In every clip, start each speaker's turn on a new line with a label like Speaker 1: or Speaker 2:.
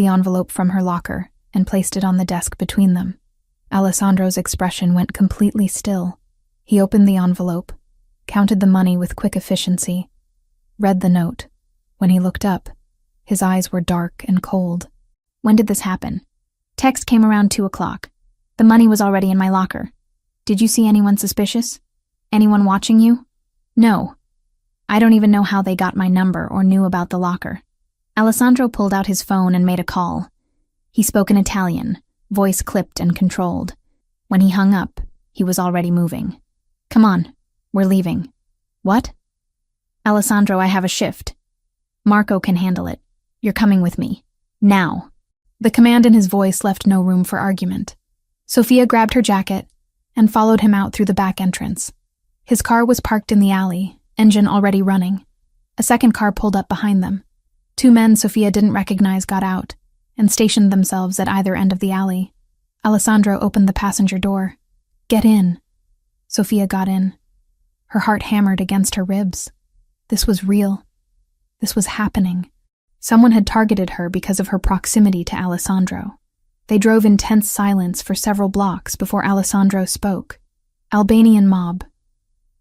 Speaker 1: the envelope from her locker and placed it on the desk between them. Alessandro's expression went completely still. He opened the envelope, counted the money with quick efficiency, read the note. When he looked up, his eyes were dark and cold.
Speaker 2: When did this happen? Text came around 2 o'clock. The money was already in my locker. Did you see anyone suspicious? Anyone watching you? No. I don't even know how they got my number or knew about the locker. Alessandro pulled out his phone and made a call. He spoke in Italian, voice clipped and controlled. When he hung up, he was already moving. Come on, we're leaving. What? Alessandro, I have a shift. Marco can handle it. You're coming with me. Now.
Speaker 1: The command in his voice left no room for argument. Sophia grabbed her jacket and followed him out through the back entrance. His car was parked in the alley, engine already running. A second car pulled up behind them. 2 men Sophia didn't recognize got out and stationed themselves at either end of the alley. Alessandro opened the passenger door. Get in. Sophia got in. Her heart hammered against her ribs. This was real. This was happening. Someone had targeted her because of her proximity to Alessandro. They drove in tense silence for several blocks before Alessandro spoke. Albanian mob.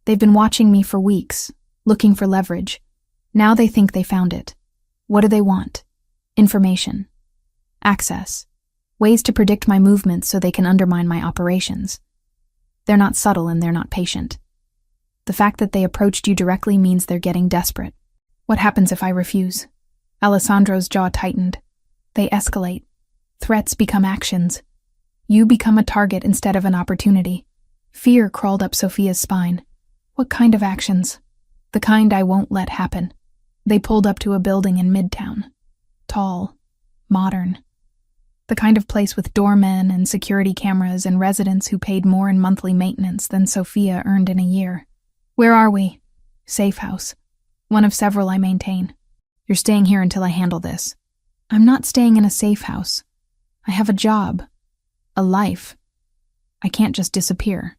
Speaker 1: They've been watching me for weeks, looking for leverage. Now they think they found it. What do they want? Information. Access. Ways to predict my movements so they can undermine my operations. They're not subtle and they're not patient. The fact that they approached you directly means they're getting desperate. What happens if I refuse? Alessandro's jaw tightened. They escalate. Threats become actions. You become a target instead of an opportunity. Fear crawled up Sophia's spine. What kind of actions? The kind I won't let happen. They pulled up to a building in Midtown. Tall. Modern. The kind of place with doormen and security cameras and residents who paid more in monthly maintenance than Sophia earned in a year. Where are we? Safe house. One of several I maintain. You're staying here until I handle this. I'm not staying in a safe house. I have a job. A life. I can't just disappear.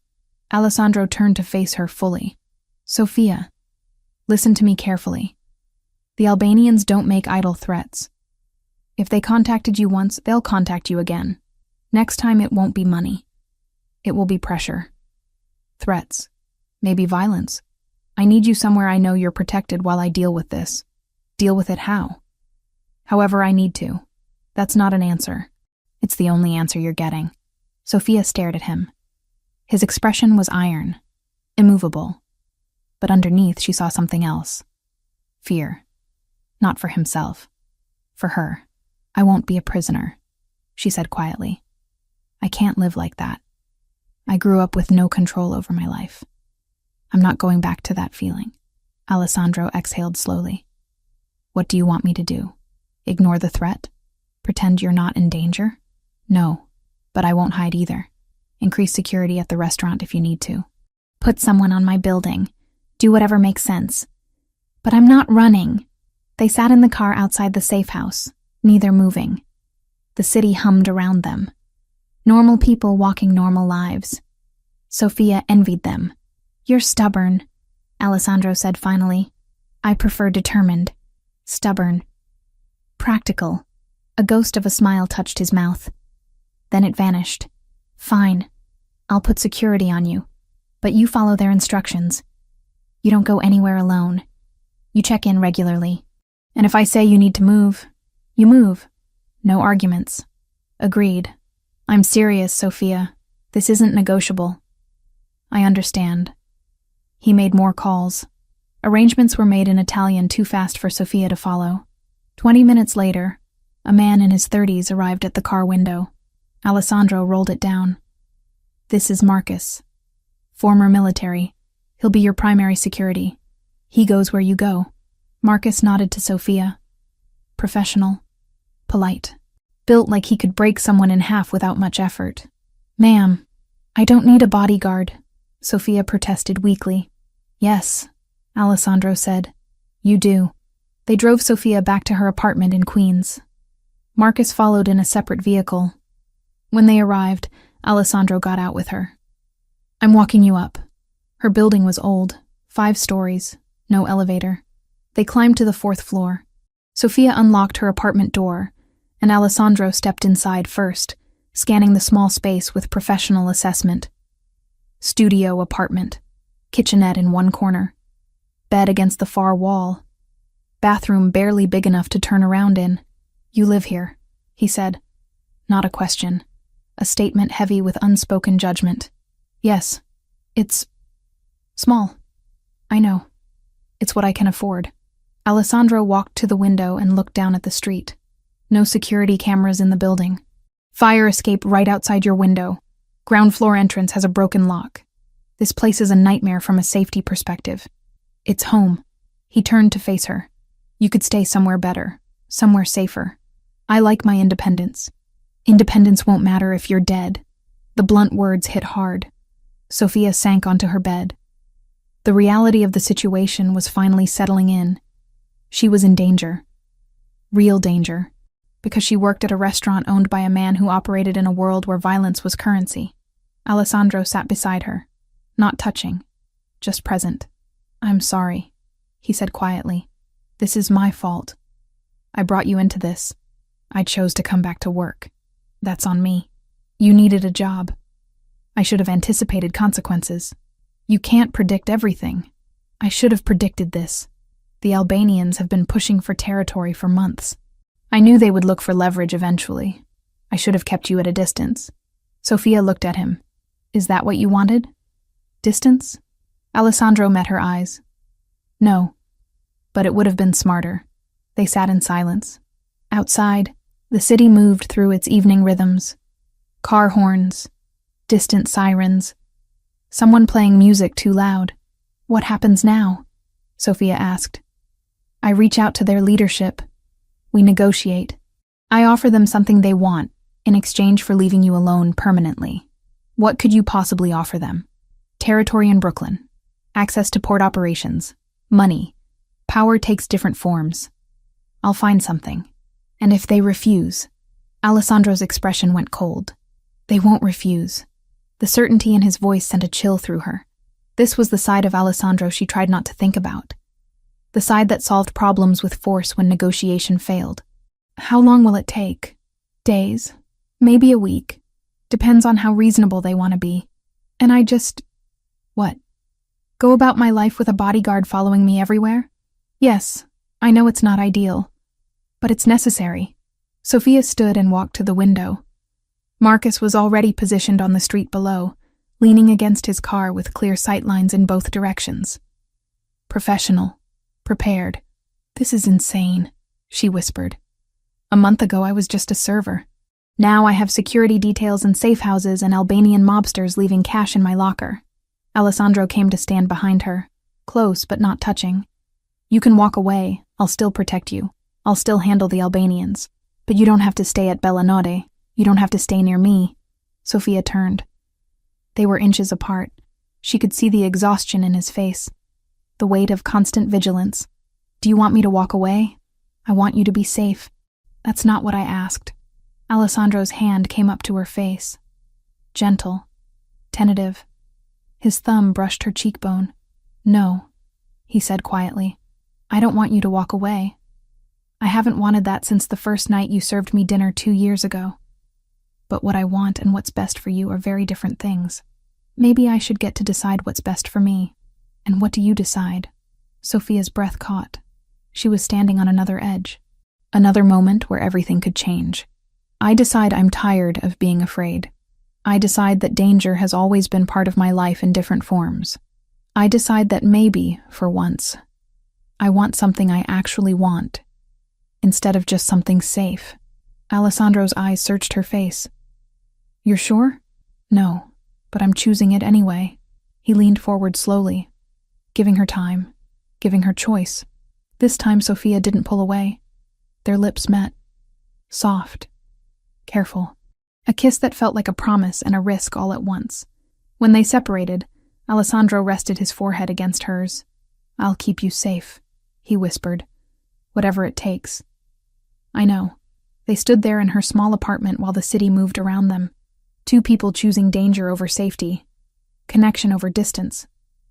Speaker 1: Alessandro turned to face her fully. Sophia, listen to me carefully. The Albanians don't make idle threats. If they contacted you once, they'll contact you again. Next time it won't be money. It will be pressure. Threats. Maybe violence. I need you somewhere I know you're protected while I deal with this. Deal with it how? However I need to. That's not an answer. It's the only answer you're getting. Sophia stared at him. His expression was iron, immovable. But underneath she saw something else. Fear. Not for himself. For her. I won't be a prisoner, she said quietly. I can't live like that. I grew up with no control over my life. I'm not going back to that feeling. Alessandro exhaled slowly. What do you want me to do? Ignore the threat? Pretend you're not in danger? No, but I won't hide either. Increase security at the restaurant if you need to.
Speaker 2: Put someone on my building. Do whatever makes sense. But I'm not running. They sat in the car outside the safe house, neither moving. The city hummed around them. Normal people walking normal lives. Sophia envied them. You're stubborn, Alessandro said finally. I prefer determined. Stubborn. Practical. A ghost of a smile touched his mouth. Then it vanished. Fine. I'll put security on you. But you follow their instructions. You don't go anywhere alone. You check in regularly. And if I say you need to move, you move. No arguments. Agreed. I'm serious, Sophia. This isn't negotiable. I understand. He made more calls. Arrangements were made in Italian too fast for Sophia to follow. 20 minutes later, a man in his 30s arrived at the car window. Alessandro rolled it down. This is Marcus. Former military. He'll be your primary security. He goes where you go. Marcus nodded to Sophia. Professional. Polite. Built like he could break someone in half without much effort. Ma'am, I don't need a bodyguard, Sophia protested weakly. Yes, Alessandro said. You do. They drove Sophia back to her apartment in Queens. Marcus followed in a separate vehicle. When they arrived, Alessandro got out with her. I'm walking you up. Her building was old, 5 stories, no elevator. They climbed to the 4th floor. Sophia unlocked her apartment door
Speaker 1: and Alessandro stepped inside first, scanning the small space with professional assessment. Studio apartment, kitchenette in one corner, bed against the far wall, bathroom barely big enough to turn around in. "You live here," he said. Not a question, a statement heavy with unspoken judgment. "Yes, it's small. I know. It's what I can afford." Alessandro walked to the window and looked down at the street. No security cameras in the building. Fire escape right outside your window. Ground floor entrance has a broken lock. This place is a nightmare from a safety perspective. It's home. He turned to face her. "You could stay somewhere better, somewhere safer. I like my independence. Independence won't matter if you're dead." The blunt words hit hard. Sophia sank onto her bed. The reality of the situation was finally settling in. She was in danger. Real danger. Because she worked at a restaurant owned by a man who operated in a world where violence was currency. Alessandro sat beside her, not touching, just present. "I'm sorry," he said quietly. "This is my fault. I brought you into this. I chose to come back to work. That's on me. You needed a job. I should have anticipated consequences. You can't predict everything. I should have predicted this. The Albanians have been pushing for territory for months. I knew they would look for leverage eventually. I should have kept you at a distance." Sophia looked at him. "Is that what you wanted? Distance?" Alessandro met her eyes. "No, but it would have been smarter." They sat in silence. Outside, the city moved through its evening rhythms. Car horns, distant sirens, someone playing music too loud. "What happens now?" Sophia asked. "I reach out to their leadership. We negotiate. I offer them something they want in exchange for leaving you alone permanently. What could you possibly offer them? Territory in Brooklyn, access to port operations, money. Power takes different forms. I'll find something. And if they refuse..." Alessandro's expression went cold. "They won't refuse." The certainty in his voice sent a chill through her. This was the side of Alessandro she tried not to think about. The side that solved problems with force when negotiation failed. "How long will it take? Days? Maybe a week. Depends on how reasonable they want to be. And I just..." "What? Go about my life with a bodyguard following me everywhere? Yes, I know it's not ideal. But it's necessary." Sophia stood and walked to the window. Marcus was already positioned on the street below, leaning against his car with clear sightlines in both directions. Professional. Prepared. "This is insane," she whispered. "A month ago I was just a server. Now I have security details and safe houses and Albanian mobsters leaving cash in my locker." Alessandro came to stand behind her, close but not touching. "You can walk away. I'll still protect you. I'll still handle the Albanians. But you don't have to stay at Bellanode. You don't have to stay near me." Sophia turned. They were inches apart. She could see the exhaustion in his face, the weight of constant vigilance. "Do you want me to walk away? I want you to be safe." "That's not what I asked." Alessandro's hand came up to her face. Gentle, tentative. His thumb brushed her cheekbone. "No," he said quietly. "I don't want you to walk away. I haven't wanted that since the first night you served me dinner 2 years ago. But what I want and what's best for you are very different things. Maybe I should get to decide what's best for me. And what do you decide?" Sophia's breath caught. She was standing on another edge. Another moment where everything could change. "I decide I'm tired of being afraid. I decide that danger has always been part of my life in different forms. I decide that maybe, for once, I want something I actually want, instead of just something safe." Alessandro's eyes searched her face. "You're sure?" "No, but I'm choosing it anyway." He leaned forward slowly, giving her time, giving her choice. This time Sophia didn't pull away. Their lips met. Soft. Careful. A kiss that felt like a promise and a risk all at once. When they separated, Alessandro rested his forehead against hers. "I'll keep you safe," he whispered. "Whatever it takes." "I know." They stood there in her small apartment while the city moved around them. Two people choosing danger over safety. Connection over distance.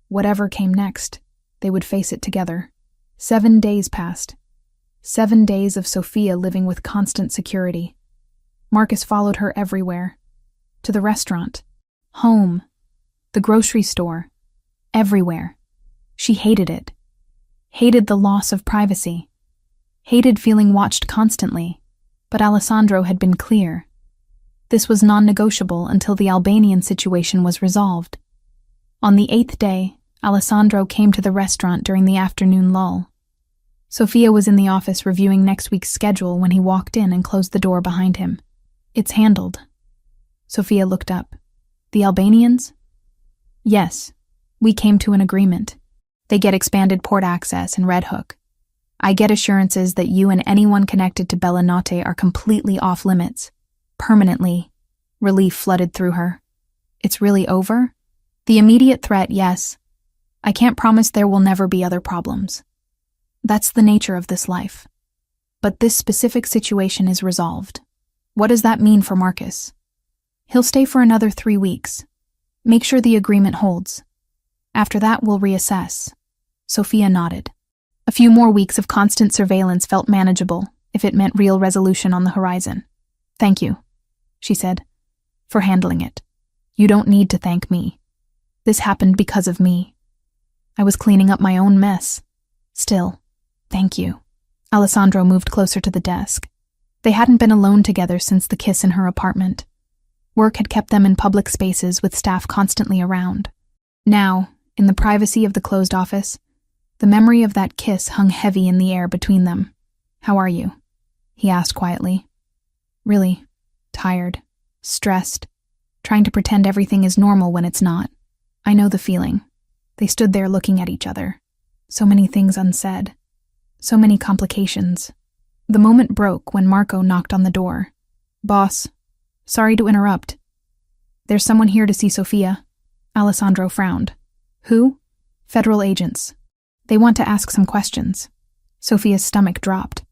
Speaker 1: Whatever came next, they would face it together. 7 days passed. 7 days of Sophia living with constant security. Marcus followed her everywhere. To the restaurant, home, the grocery store, everywhere. She hated it. Hated the loss of privacy. Hated feeling watched constantly. But Alessandro had been clear. This was non-negotiable until the Albanian situation was resolved. On the 8th day, Alessandro came to the restaurant during the afternoon lull. Sophia was in the office reviewing next week's schedule when he walked in and closed the door behind him. "It's handled." Sophia looked up. "The Albanians?" "Yes. We came to an agreement. They get expanded port access and Red Hook. I get assurances that you and anyone connected to Bella Notte are completely off limits. Permanently." Relief flooded through her. "It's really over?" "The immediate threat, yes. I can't promise there will never be other problems. That's the nature of this life. But this specific situation is resolved. What does that mean for Marcus?" "He'll stay for another 3 weeks. Make sure the agreement holds. After that, we'll reassess." Sophia nodded. A few more weeks of constant surveillance felt manageable if it meant real resolution on the horizon. "Thank you," she said, "for handling it. You don't need to thank me. This happened because of me. I was cleaning up my own mess. Still, thank you." Alessandro moved closer to the desk. They hadn't been alone together since the kiss in her apartment. Work had kept them in public spaces with staff constantly around. Now, in the privacy of the closed office, the memory of that kiss hung heavy in the air between them. "How are you?" he asked quietly. "Really tired, stressed, trying to pretend everything is normal when it's not. I know the feeling." They stood there looking at each other. So many things unsaid. So many complications. The moment broke when Marco knocked on the door. "Boss, sorry to interrupt. There's someone here to see Sophia." Alessandro frowned. "Who?" "Federal agents. They want to ask some questions." Sophia's stomach dropped.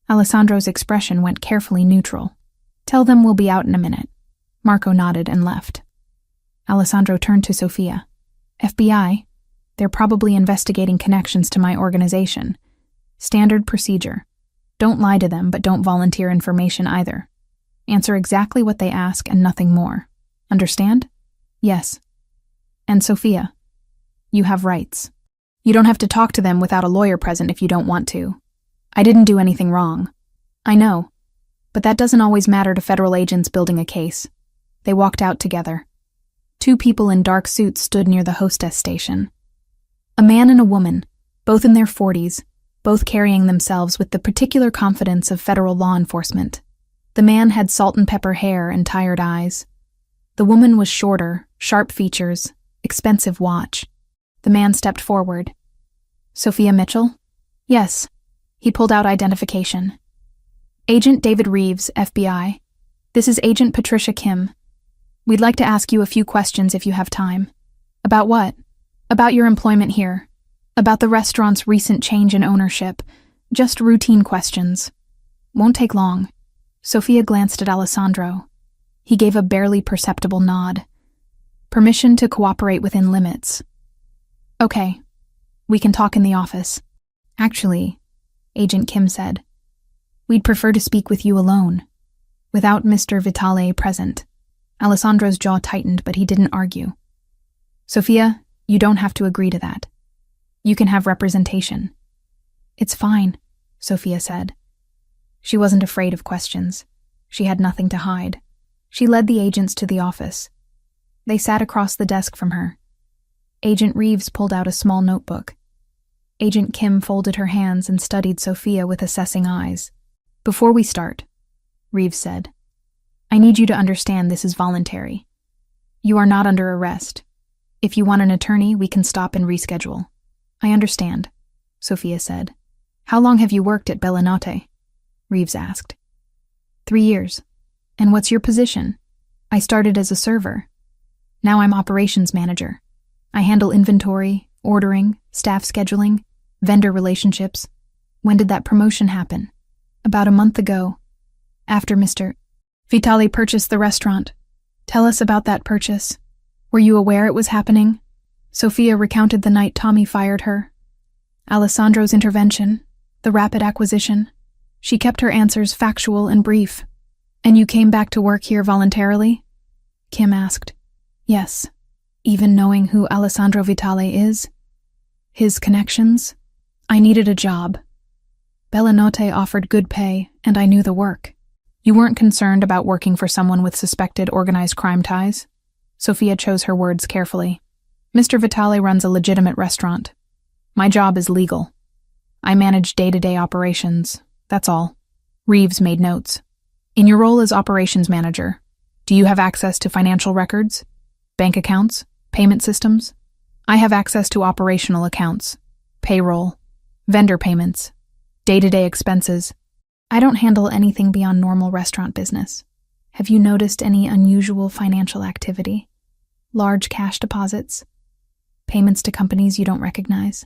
Speaker 1: Alessandro's expression went carefully neutral. "Tell them we'll be out in a minute." Marco nodded and left. Alessandro turned to Sophia. "FBI? They're probably investigating connections to my organization. Standard procedure. Don't lie to them, but don't volunteer information either. Answer exactly what they ask and nothing more. Understand?" "Yes." "And Sophia, you have rights. You don't have to talk to them without a lawyer present if you don't want to. I didn't do anything wrong." "I know, but that doesn't always matter to federal agents building a case." They walked out together. 2 people in dark suits stood near the hostess station. A man and a woman, both in their 40s, both carrying themselves with the particular confidence of federal law enforcement. The man had salt and pepper hair and tired eyes. The woman was shorter, sharp features, expensive watch. The man stepped forward. "Sophia Mitchell?" "Yes." He pulled out identification. "Agent David Reeves, FBI. This is Agent Patricia Kim. We'd like to ask you a few questions if you have time." "About what?" "About your employment here. About the restaurant's recent change in ownership. Just routine questions. Won't take long." Sophia glanced at Alessandro. He gave a barely perceptible nod. Permission to cooperate within limits. "Okay. We can talk in the office." "Actually," Agent Kim said, "we'd prefer to speak with you alone, without Mr. Vitale present." Alessandro's jaw tightened, but he didn't argue. "Sophia, you don't have to agree to that. You can have representation." "It's fine," Sophia said. She wasn't afraid of questions. She had nothing to hide. She led the agents to the office. They sat across the desk from her. Agent Reeves pulled out a small notebook. Agent Kim folded her hands and studied Sophia with assessing eyes. "Before we start," Reeves said, "I need you to understand this is voluntary. You are not under arrest. If you want an attorney, we can stop and reschedule." "I understand," Sophia said. "How long have you worked at Bella Notte?" Reeves asked. 3 years. "And what's your position?" "I started as a server. Now I'm operations manager. I handle inventory, ordering, staff scheduling, vendor relationships." "When did that promotion happen?" "About a month ago, after Mr. Vitale purchased the restaurant." "Tell us about that purchase. Were you aware it was happening?" Sophia recounted the night Tommy fired her. Alessandro's intervention, the rapid acquisition. She kept her answers factual and brief. And you came back to work here voluntarily? Kim asked. Yes. Even knowing who Alessandro Vitale is? His connections? I needed a job. Bellanotte offered good pay, and I knew the work. You weren't concerned about working for someone with suspected organized crime ties? Sophia chose her words carefully. Mr. Vitale runs a legitimate restaurant. My job is legal. I manage day-to-day operations. That's all. Reeves made notes. In your role as operations manager, do you have access to financial records? Bank accounts? Payment systems? I have access to operational accounts, payroll, vendor payments, day-to-day expenses. I don't handle anything beyond normal restaurant business. Have you noticed any unusual financial activity? Large cash deposits? Payments to companies you don't recognize?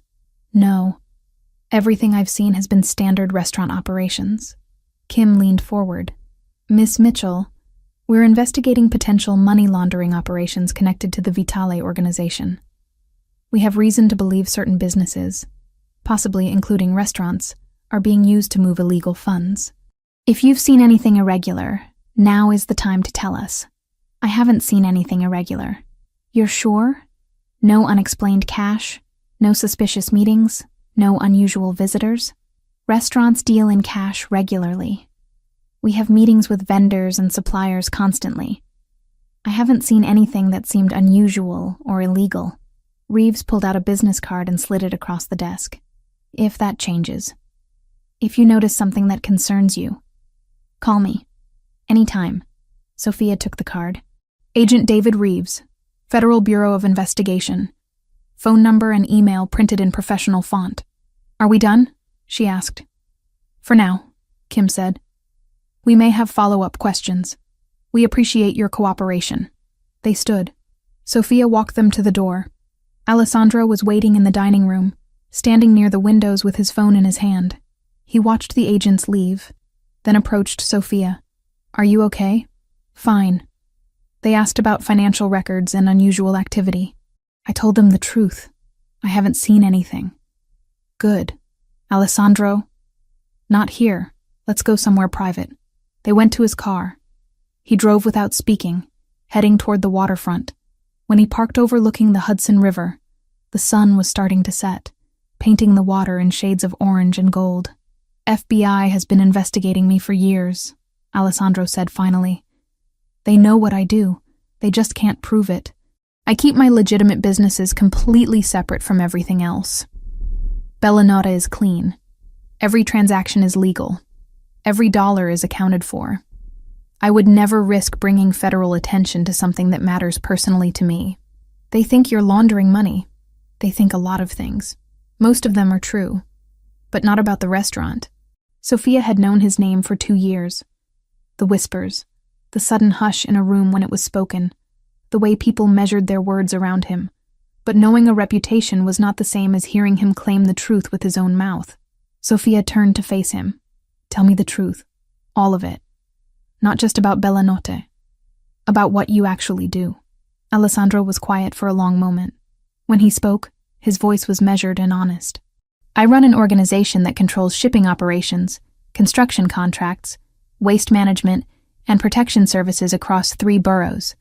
Speaker 1: No. Everything I've seen has been standard restaurant operations. Kim leaned forward. Miss Mitchell, we're investigating potential money laundering operations connected to the Vitale organization. We have reason to believe certain businesses, possibly including restaurants, are being used to move illegal funds. If you've seen anything irregular, now is the time to tell us. I haven't seen anything irregular. You're sure? No unexplained cash? No suspicious meetings? No unusual visitors? Restaurants deal in cash regularly. We have meetings with vendors and suppliers constantly. I haven't seen anything that seemed unusual or illegal. Reeves pulled out a business card and slid it across the desk. If that changes. If you notice something that concerns you, call me. Anytime. Sophia took the card. Agent David Reeves, Federal Bureau of Investigation. Phone number and email printed in professional font. Are we done? She asked. For now, Kim said. We may have follow-up questions. We appreciate your cooperation. They stood. Sophia walked them to the door. Alessandro was waiting in the dining room, standing near the windows with his phone in his hand. He watched the agents leave, then approached Sophia. Are you okay? Fine. They asked about financial records and unusual activity. I told them the truth. I haven't seen anything. Good. Alessandro? Not here. Let's go somewhere private. They went to his car. He drove without speaking, heading toward the waterfront. When he parked overlooking the Hudson River, the sun was starting to set, painting the water in shades of orange and gold. FBI has been investigating me for years, Alessandro said finally. They know what I do. They just can't prove it. I keep my legitimate businesses completely separate from everything else. Bellanotte is clean. Every transaction is legal. Every dollar is accounted for. I would never risk bringing federal attention to something that matters personally to me. They think you're laundering money. They think a lot of things. Most of them are true, but not about the restaurant. Sophia had known his name for 2 years. The whispers, the sudden hush in a room when it was spoken, the way people measured their words around him. But knowing a reputation was not the same as hearing him claim the truth with his own mouth. Sophia turned to face him. Tell me the truth. All of it. Not just about Bellanotte. About what you actually do. Alessandro was quiet for a long moment. When he spoke, his voice was measured and honest. I run an organization that controls shipping operations, construction contracts, waste management, and protection services across 3 boroughs.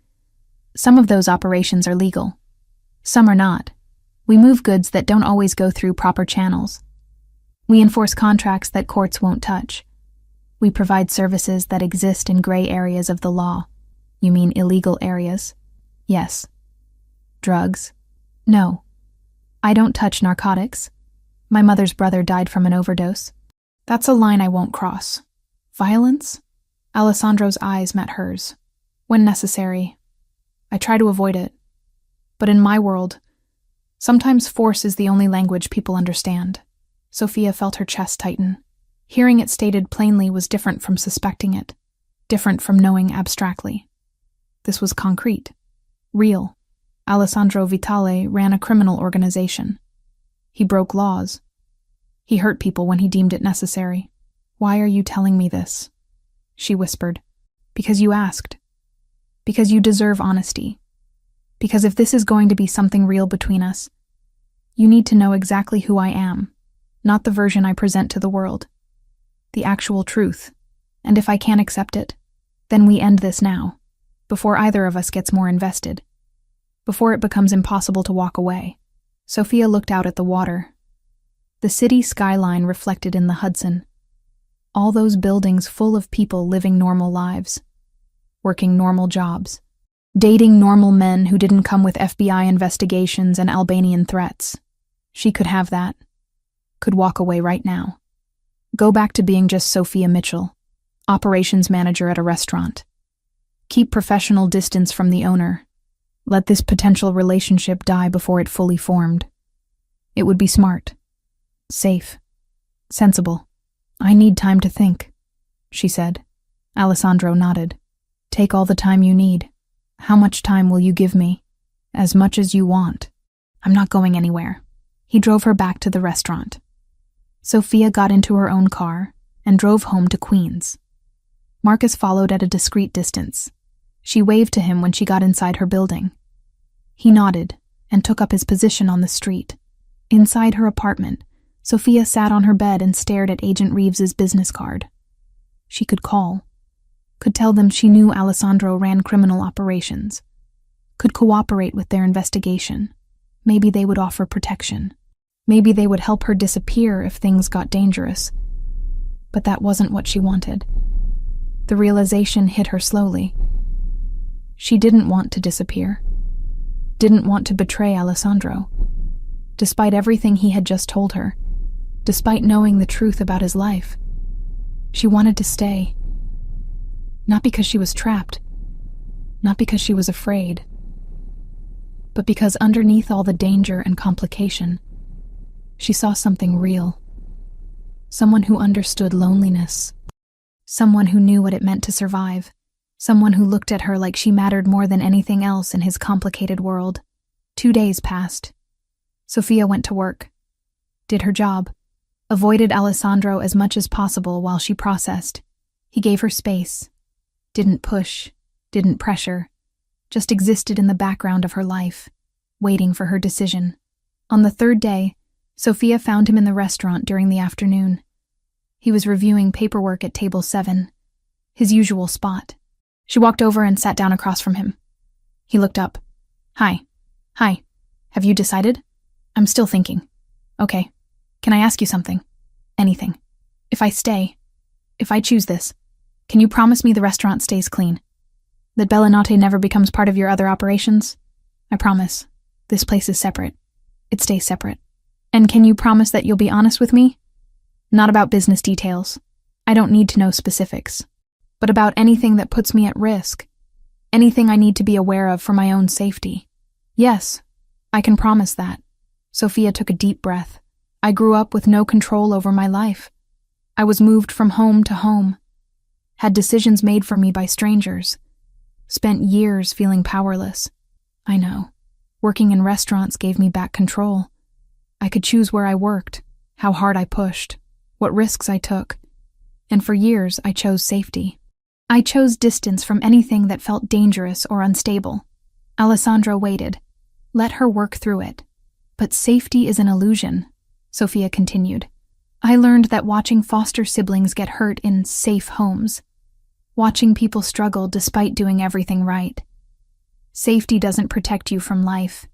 Speaker 1: Some of those operations are legal. Some are not. We move goods that don't always go through proper channels. We enforce contracts that courts won't touch. We provide services that exist in gray areas of the law. You mean illegal areas? Yes. Drugs? No. I don't touch narcotics. My mother's brother died from an overdose. That's a line I won't cross. Violence? Alessandro's eyes met hers. When necessary. I try to avoid it. But in my world, sometimes force is the only language people understand. Sophia felt her chest tighten. Hearing it stated plainly was different from suspecting it, different from knowing abstractly. This was concrete, real. Alessandro Vitale ran a criminal organization. He broke laws. He hurt people when he deemed it necessary. Why are you telling me this? She whispered. Because you asked. Because you deserve honesty. Because if this is going to be something real between us, you need to know exactly who I am, not the version I present to the world. the actual truth. And if I can't accept it, then we end this now, before either of us gets more invested, before it becomes impossible to walk away. Sophia looked out at the water. The city skyline reflected in the Hudson. All those buildings full of people living normal lives, working normal jobs, dating normal men who didn't come with FBI investigations and Albanian threats. She could have that. Could walk away right now. Go back to being just Sophia Mitchell, operations manager at a restaurant. Keep professional distance from the owner. Let this potential relationship die before it fully formed. It would be smart, safe, sensible. I need time to think, she said. Alessandro nodded. Take all the time you need. How much time will you give me? As much as you want. I'm not going anywhere. He drove her back to the restaurant. Sophia got into her own car and drove home to Queens. Marcus followed at a discreet distance. She waved to him when she got inside her building. He nodded and took up his position on the street. Inside her apartment, Sophia sat on her bed and stared at Agent Reeves's business card. She could call. Could tell them she knew Alessandro ran criminal operations. Could cooperate with their investigation. Maybe they would offer protection. Maybe they would help her disappear if things got dangerous. But that wasn't what she wanted. The realization hit her slowly. She didn't want to disappear. Didn't want to betray Alessandro. Despite everything he had just told her. Despite knowing the truth about his life. She wanted to stay. Not because she was trapped. Not because she was afraid. But because underneath all the danger and complication, she saw something real. Someone who understood loneliness. Someone who knew what it meant to survive. Someone who looked at her like she mattered more than anything else in his complicated world. 2 days passed. Sophia went to work. Did her job. Avoided Alessandro as much as possible while she processed. He gave her space. Didn't push. Didn't pressure. Just existed in the background of her life, waiting for her decision. On the 3rd day, Sophia found him in the restaurant during the afternoon. He was reviewing paperwork at table 7, his usual spot. She walked over and sat down across from him. He looked up. Hi. Have you decided? I'm still thinking. Okay. Can I ask you something? Anything. If I stay, if I choose this, can you promise me the restaurant stays clean? That Bellinate never becomes part of your other operations? I promise. This place is separate. It stays separate. And can you promise that you'll be honest with me? Not about business details. I don't need to know specifics. But about anything that puts me at risk. Anything I need to be aware of for my own safety. Yes, I can promise that. Sophia took a deep breath. I grew up with no control over my life. I was moved from home to home. Had decisions made for me by strangers. Spent years feeling powerless. I know. Working in restaurants gave me back control. I could choose where I worked, how hard I pushed, what risks I took. And for years, I chose safety. I chose distance from anything that felt dangerous or unstable. Alessandro waited. Let her work through it. But safety is an illusion, Sophia continued. I learned that watching foster siblings get hurt in safe homes. Watching people struggle despite doing everything right. Safety doesn't protect you from life.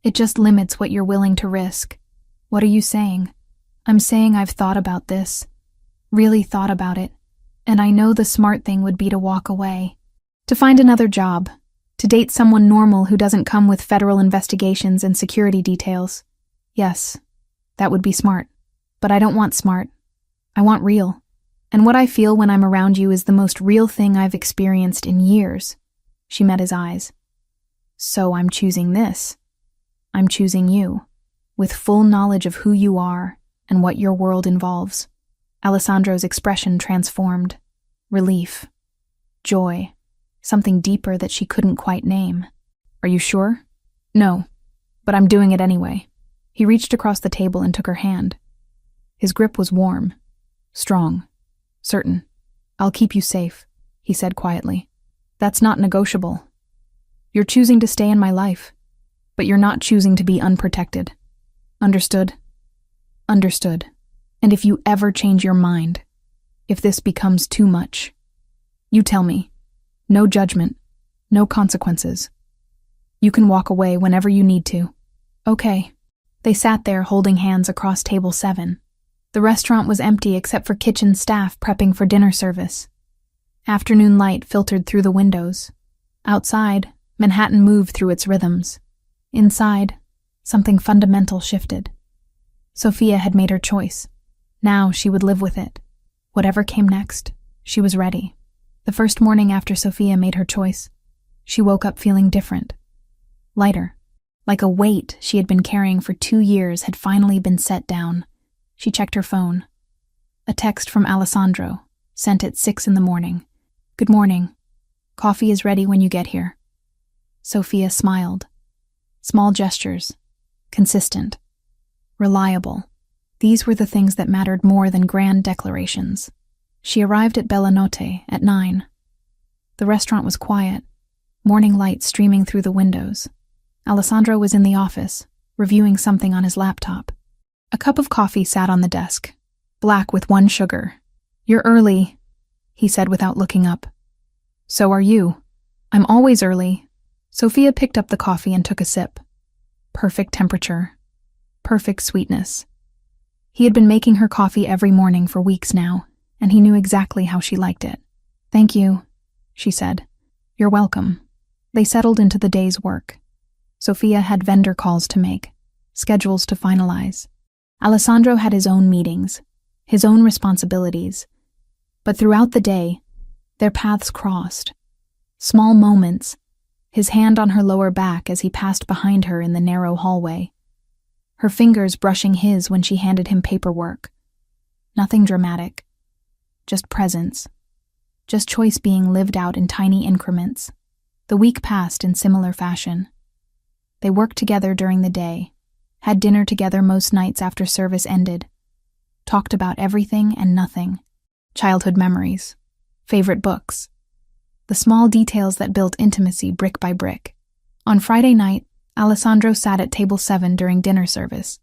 Speaker 1: It just limits what you're willing to risk. What are you saying? I'm saying I've thought about this. Really thought about it. And I know the smart thing would be to walk away. To find another job. To date someone normal who doesn't come with federal investigations and security details. Yes, that would be smart. But I don't want smart. I want real. And what I feel when I'm around you is the most real thing I've experienced in years. She met his eyes. So I'm choosing this. I'm choosing you, with full knowledge of who you are and what your world involves. Alessandro's expression transformed. Relief. Joy. Something deeper that she couldn't quite name. Are you sure? No, but I'm doing it anyway. He reached across the table and took her hand. His grip was warm, strong, certain. I'll keep you safe, he said quietly. That's not negotiable. You're choosing to stay in my life, but you're not choosing to be unprotected. Understood? Understood. And if you ever change your mind, If this becomes too much, you tell me. No judgment, no consequences. You can walk away whenever you need to. Okay. They sat there holding hands across table 7. The restaurant was empty except for kitchen staff prepping for dinner service. Afternoon light filtered through the windows. Outside, Manhattan moved through its rhythms. Inside, something fundamental shifted. Sophia had made her choice. Now she would live with it. Whatever came next, she was ready. The first morning after Sophia made her choice, she woke up feeling different. Lighter. Like a weight she had been carrying for 2 years had finally been set down. She checked her phone. A text from Alessandro, sent at 6 in the morning. Good morning. Coffee is ready when you get here. Sophia smiled. Small gestures. Consistent. Reliable. These were the things that mattered more than grand declarations. She arrived at Bella Notte at 9. The restaurant was quiet, morning light streaming through the windows. Alessandro was in the office, reviewing something on his laptop. A cup of coffee sat on the desk, black with 1 sugar. You're early, he said without looking up. So are you. I'm always early. Sophia picked up the coffee and took a sip. Perfect temperature. Perfect sweetness. He had been making her coffee every morning for weeks now, and he knew exactly how she liked it. Thank you, she said. You're welcome. They settled into the day's work. Sophia had vendor calls to make, schedules to finalize. Alessandro had his own meetings, his own responsibilities. But throughout the day, their paths crossed. Small moments, his hand on her lower back as he passed behind her in the narrow hallway. Her fingers brushing his when she handed him paperwork. Nothing dramatic. Just presence. Just choice being lived out in tiny increments. The week passed in similar fashion. They worked together during the day, had dinner together most nights after service ended, talked about everything and nothing, childhood memories, favorite books, the small details that built intimacy brick by brick. On Friday night, Alessandro sat at table 7 during dinner service.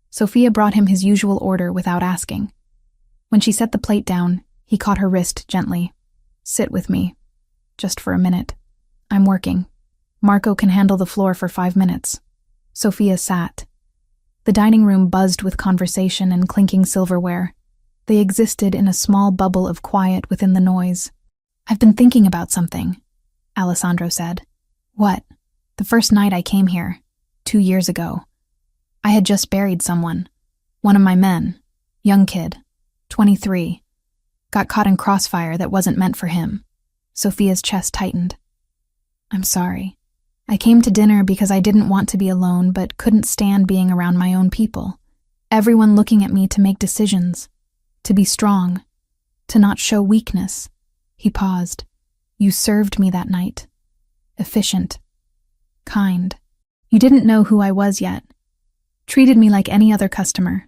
Speaker 1: Sophia brought him his usual order without asking. When she set the plate down, he caught her wrist gently. Sit with me. Just for a minute. I'm working. Marco can handle the floor for 5 minutes. Sophia sat. The dining room buzzed with conversation and clinking silverware. They existed in a small bubble of quiet within the noise. I've been thinking about something, Alessandro said. What? The first night I came here, 2 years ago. I had just buried someone. One of my men. Young kid. 23. Got caught in crossfire that wasn't meant for him. Sophia's chest tightened. I'm sorry. I came to dinner because I didn't want to be alone but couldn't stand being around my own people. Everyone looking at me to make decisions, to be strong, to not show weakness. He paused. You served me that night. Efficient. Kind. You didn't know who I was yet. Treated me like any other customer.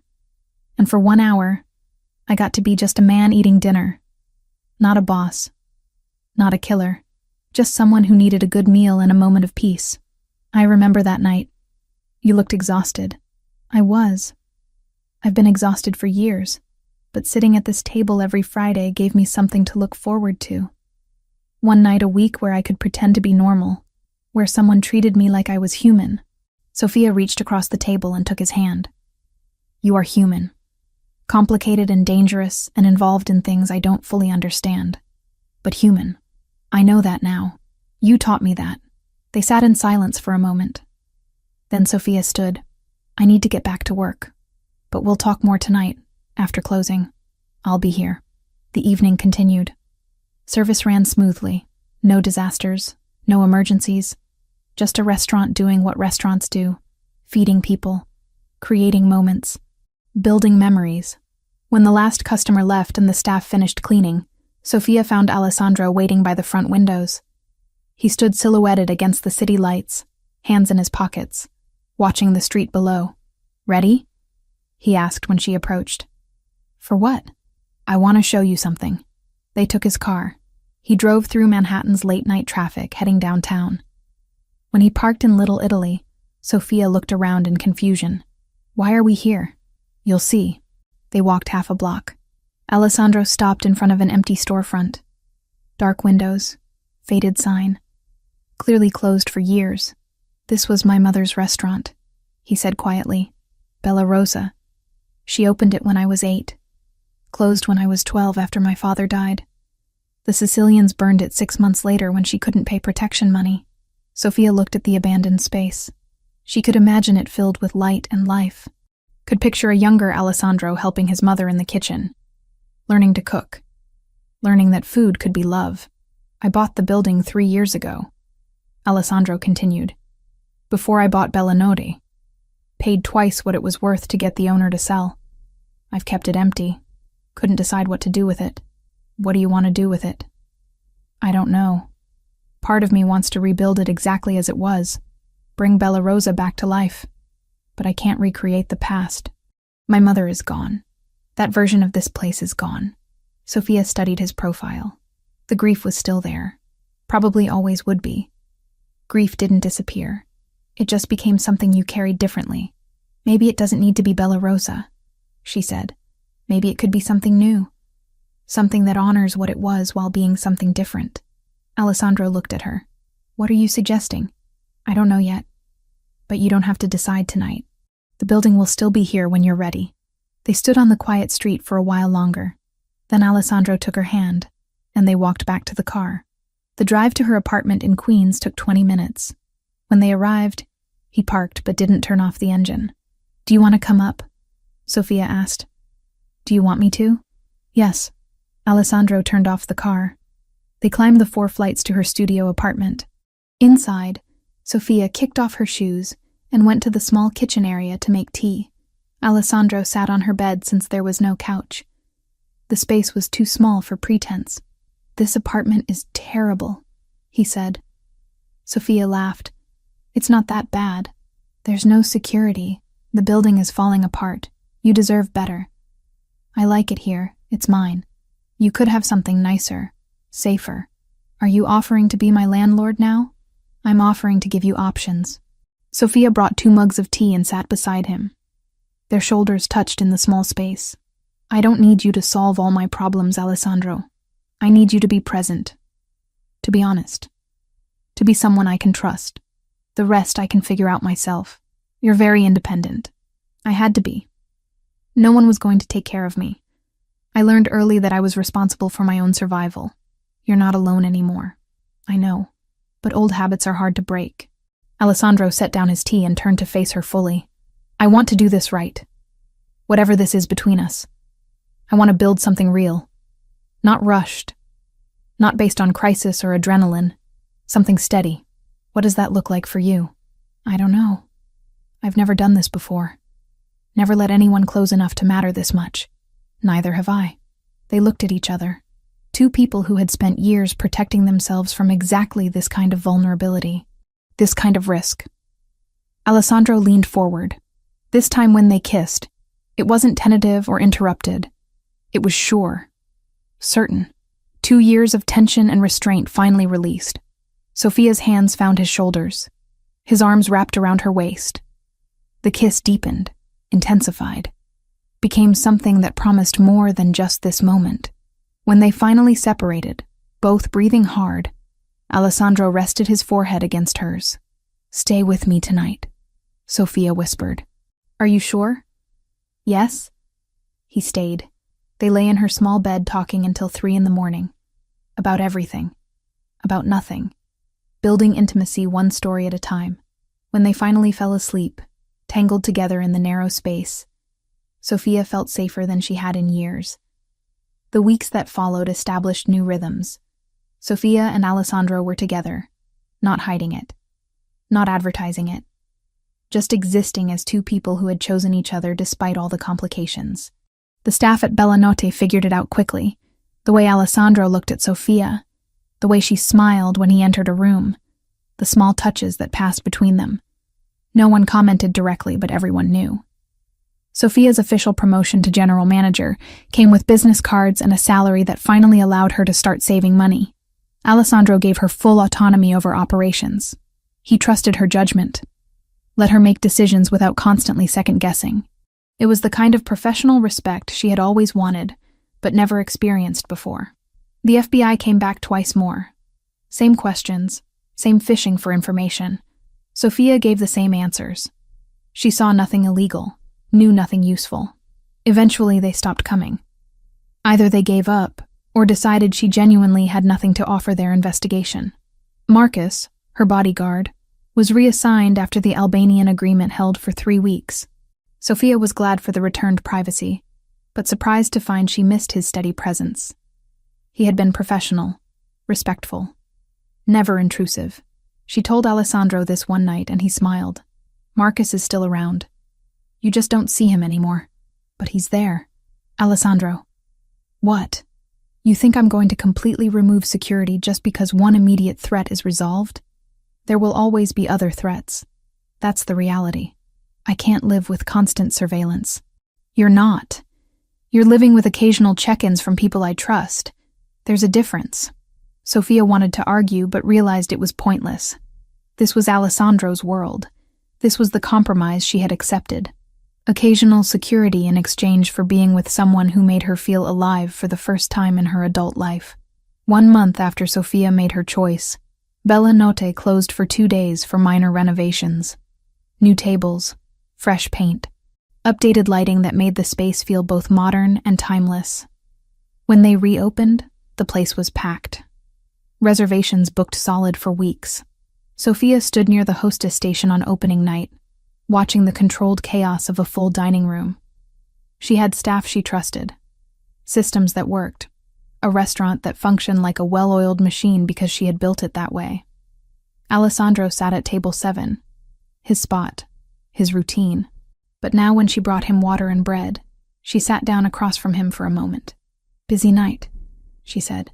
Speaker 1: And for 1 hour, I got to be just a man eating dinner. Not a boss. Not a killer. Just someone who needed a good meal and a moment of peace. I remember that night. You looked exhausted. I was. I've been exhausted for years, but sitting at this table every Friday gave me something to look forward to. One night a week where I could pretend to be normal, where someone treated me like I was human. Sophia reached across the table and took his hand. You are human. Complicated and dangerous and involved in things I don't fully understand. But human. I know that now. You taught me that. They sat in silence for a moment. Then Sophia stood. I need to get back to work. But we'll talk more tonight, after closing. I'll be here. The evening continued. Service ran smoothly. No disasters, no emergencies. Just a restaurant doing what restaurants do. Feeding people. Creating moments. Building memories. When the last customer left and the staff finished cleaning, Sophia found Alessandro waiting by the front windows. He stood silhouetted against the city lights, hands in his pockets, watching the street below. Ready? He asked when she approached. For what? I want to show you something. They took his car. He drove through Manhattan's late-night traffic, heading downtown. When he parked in Little Italy, Sophia looked around in confusion. Why are we here? You'll see. They walked half a block. Alessandro stopped in front of an empty storefront. Dark windows, faded sign. Clearly closed for years. "This was my mother's restaurant," he said quietly. "Bella Rosa. She opened it when I was 8. Closed when I was 12 after my father died. The Sicilians burned it 6 months later when she couldn't pay protection money." Sophia looked at the abandoned space. She could imagine it filled with light and life. Could picture a younger Alessandro helping his mother in the kitchen. Learning to cook. Learning that food could be love. "I bought the building 3 years ago," Alessandro continued. "Before I bought Bellanotti. Paid twice what it was worth to get the owner to sell. I've kept it empty. Couldn't decide what to do with it." "What do you want to do with it?" "I don't know. Part of me wants to rebuild it exactly as it was. Bring Bella Rosa back to life. But I can't recreate the past. My mother is gone. That version of this place is gone." Sophia studied his profile. The grief was still there. Probably always would be. Grief didn't disappear. It just became something you carried differently. "Maybe it doesn't need to be Bella Rosa," she said. "Maybe it could be something new. Something that honors what it was while being something different." Alessandro looked at her. "What are you suggesting?" "I don't know yet. But you don't have to decide tonight. The building will still be here when you're ready." They stood on the quiet street for a while longer. Then Alessandro took her hand, and they walked back to the car. The drive to her apartment in Queens took 20 minutes. When they arrived, he parked but didn't turn off the engine. "Do you want to come up?" Sophia asked. "Do you want me to?" "Yes." Alessandro turned off the car. They climbed the 4 flights to her studio apartment. Inside, Sophia kicked off her shoes and went to the small kitchen area to make tea. Alessandro sat on her bed since there was no couch. The space was too small for pretense. "This apartment is terrible," he said. Sophia laughed. "It's not that bad. There's no security. The building is falling apart. You deserve better. I like it here. It's mine. You could have something nicer, safer. Are you offering to be my landlord now?" "I'm offering to give you options." Sophia brought 2 mugs of tea and sat beside him. Their shoulders touched in the small space. "I don't need you to solve all my problems, Alessandro. I need you to be present. To be honest. To be someone I can trust. The rest I can figure out myself. You're very independent. I had to be. No one was going to take care of me. I learned early that I was responsible for my own survival. You're not alone anymore. I know. But old habits are hard to break." Alessandro set down his tea and turned to face her fully. "I want to do this right. Whatever this is between us. I want to build something real. Not rushed. Not based on crisis or adrenaline. Something steady. What does that look like for you?" "I don't know. I've never done this before. Never let anyone close enough to matter this much. Neither have I." They looked at each other. 2 people who had spent years protecting themselves from exactly this kind of vulnerability. This kind of risk. Alessandro leaned forward. This time when they kissed, it wasn't tentative or interrupted. It was sure. Certain. 2 years of tension and restraint finally released. Sophia's hands found his shoulders. His arms wrapped around her waist. The kiss deepened, intensified, became something that promised more than just this moment. When they finally separated, both breathing hard, Alessandro rested his forehead against hers. "Stay with me tonight," Sophia whispered. "Are you sure?" "Yes." He stayed. They lay in her small bed talking until 3 in the morning. About everything. About nothing. Building intimacy one story at a time. When they finally fell asleep, tangled together in the narrow space, Sophia felt safer than she had in years. The weeks that followed established new rhythms. Sophia and Alessandro were together, not hiding it, not advertising it, just existing as 2 people who had chosen each other despite all the complications. The staff at Bellanotte figured it out quickly. The way Alessandro looked at Sophia, the way she smiled when he entered a room, the small touches that passed between them. No one commented directly, but everyone knew. Sophia's official promotion to general manager came with business cards and a salary that finally allowed her to start saving money. Alessandro gave her full autonomy over operations. He trusted her judgment, let her make decisions without constantly second-guessing. It was the kind of professional respect she had always wanted, but never experienced before. The FBI came back twice more. Same questions, same fishing for information. Sophia gave the same answers. She saw nothing illegal, knew nothing useful. Eventually, they stopped coming. Either they gave up, or decided she genuinely had nothing to offer their investigation. Marcus, her bodyguard, was reassigned after the Albanian agreement held for 3 weeks. Sophia was glad for the returned privacy, but surprised to find she missed his steady presence. He had been professional, respectful, never intrusive. She told Alessandro this one night, and he smiled. Marcus is still around. You just don't see him anymore. But he's there. Alessandro. What? You think I'm going to completely remove security just because one immediate threat is resolved? There will always be other threats. That's the reality. I can't live with constant surveillance. You're not. You're living with occasional check-ins from people I trust. There's a difference. Sophia wanted to argue, but realized it was pointless. This was Alessandro's world. This was the compromise she had accepted. Occasional security in exchange for being with someone who made her feel alive for the first time in her adult life. 1 month after Sophia made her choice, Bella Notte closed for 2 days for minor renovations. New tables, fresh paint, updated lighting that made the space feel both modern and timeless. When they reopened, the place was packed. Reservations booked solid for weeks. Sophia stood near the hostess station on opening night, watching the controlled chaos of a full dining room. She had staff she trusted, systems that worked, a restaurant that functioned like a well-oiled machine because she had built it that way. Alessandro sat at table 7, his spot, his routine. But now when she brought him water and bread, she sat down across from him for a moment. "Busy night," she said.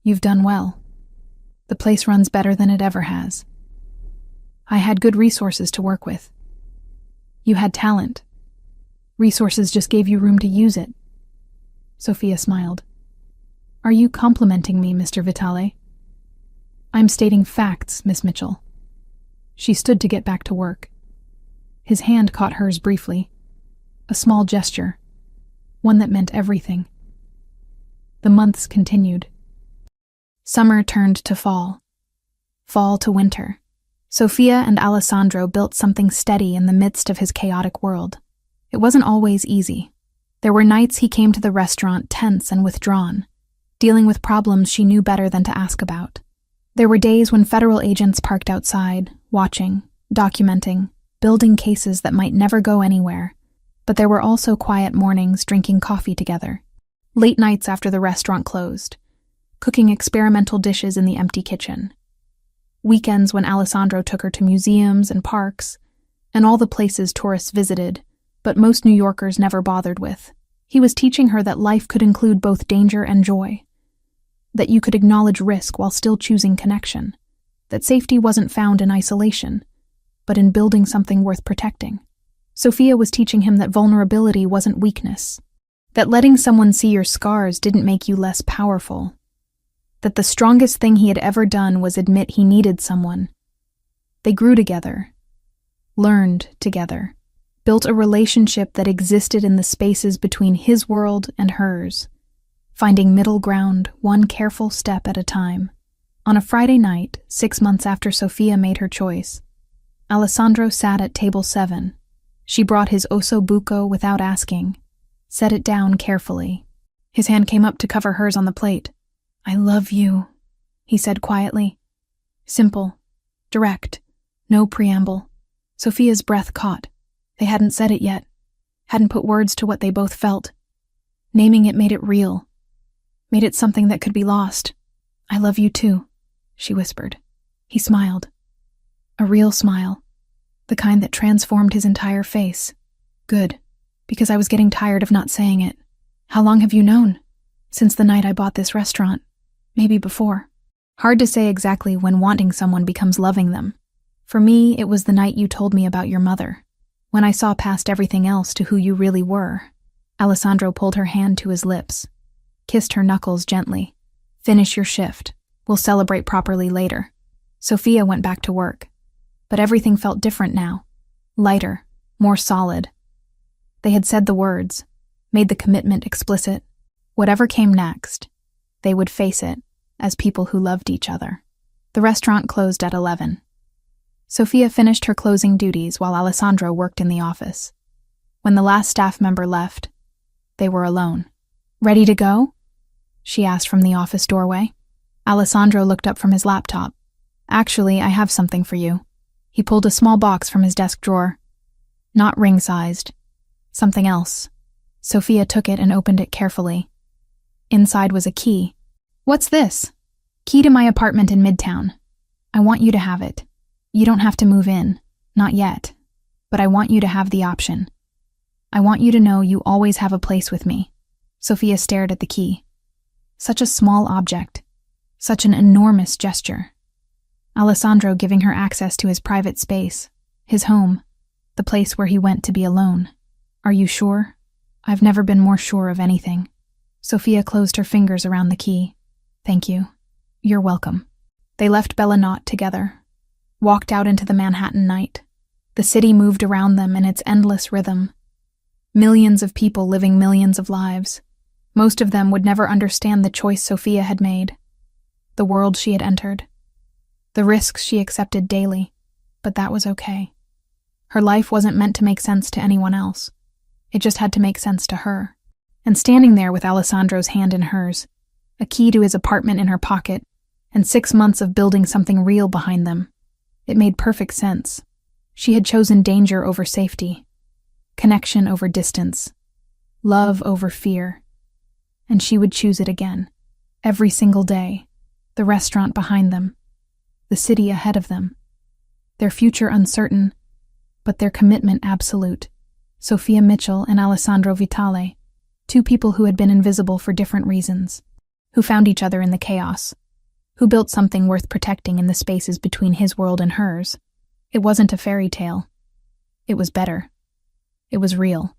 Speaker 1: "You've done well. The place runs better than it ever has. I had good resources to work with. You had talent. Resources just gave you room to use it." Sophia smiled. "Are you complimenting me, Mr. Vitale?" "I'm stating facts, Miss Mitchell." She stood to get back to work. His hand caught hers briefly. A small gesture, one that meant everything. The months continued. Summer turned to fall. Fall to winter. Sophia and Alessandro built something steady in the midst of his chaotic world. It wasn't always easy. There were nights he came to the restaurant tense and withdrawn, dealing with problems she knew better than to ask about. There were days when federal agents parked outside, watching, documenting, building cases that might never go anywhere. But there were also quiet mornings drinking coffee together, late nights after the restaurant closed, cooking experimental dishes in the empty kitchen. Weekends when Alessandro took her to museums and parks, and all the places tourists visited, but most New Yorkers never bothered with. He was teaching her that life could include both danger and joy, that you could acknowledge risk while still choosing connection, that safety wasn't found in isolation, but in building something worth protecting. Sophia was teaching him that vulnerability wasn't weakness, that letting someone see your scars didn't make you less powerful, that the strongest thing he had ever done was admit he needed someone. They grew together, learned together, built a relationship that existed in the spaces between his world and hers, finding middle ground one careful step at a time. On a Friday night, 6 months after Sophia made her choice, Alessandro sat at table 7. She brought his osso buco without asking, set it down carefully. His hand came up to cover hers on the plate. "I love you," he said quietly. Simple, direct, no preamble. Sophia's breath caught. They hadn't said it yet, hadn't put words to what they both felt. Naming it made it real, made it something that could be lost. "I love you too," she whispered. He smiled. A real smile, the kind that transformed his entire face. "Good, because I was getting tired of not saying it. How long have you known?" "Since the night I bought this restaurant. Maybe before." Hard to say exactly when wanting someone becomes loving them. For me, it was the night you told me about your mother, when I saw past everything else to who you really were. Alessandro pulled her hand to his lips, kissed her knuckles gently. "Finish your shift. We'll celebrate properly later." Sophia went back to work. But everything felt different now. Lighter, more solid. They had said the words, made the commitment explicit. Whatever came next, they would face it as people who loved each other. The restaurant closed at 11. Sophia finished her closing duties while Alessandro worked in the office. When the last staff member left, they were alone. "Ready to go?" she asked from the office doorway. Alessandro looked up from his laptop. "Actually, I have something for you." He pulled a small box from his desk drawer. Not ring-sized. Something else. Sophia took it and opened it carefully. Inside was a key. "What's this?" "Key to my apartment in Midtown. I want you to have it. You don't have to move in. Not yet. But I want you to have the option. I want you to know you always have a place with me." Sophia stared at the key. Such a small object. Such an enormous gesture. Alessandro giving her access to his private space, his home, the place where he went to be alone. "Are you sure?" "I've never been more sure of anything." Sophia closed her fingers around the key. "Thank you. You're welcome." They left Bellinot together, walked out into the Manhattan night. The city moved around them in its endless rhythm. Millions of people living millions of lives. Most of them would never understand the choice Sophia had made, the world she had entered, the risks she accepted daily, but that was okay. Her life wasn't meant to make sense to anyone else. It just had to make sense to her. And standing there with Alessandro's hand in hers, a key to his apartment in her pocket, and 6 months of building something real behind them, it made perfect sense. She had chosen danger over safety, connection over distance, love over fear. And she would choose it again, every single day, the restaurant behind them, the city ahead of them, their future uncertain, but their commitment absolute. Sophia Mitchell and Alessandro Vitale, two people who had been invisible for different reasons, who found each other in the chaos, who built something worth protecting in the spaces between his world and hers. It wasn't a fairy tale. It was better. It was real.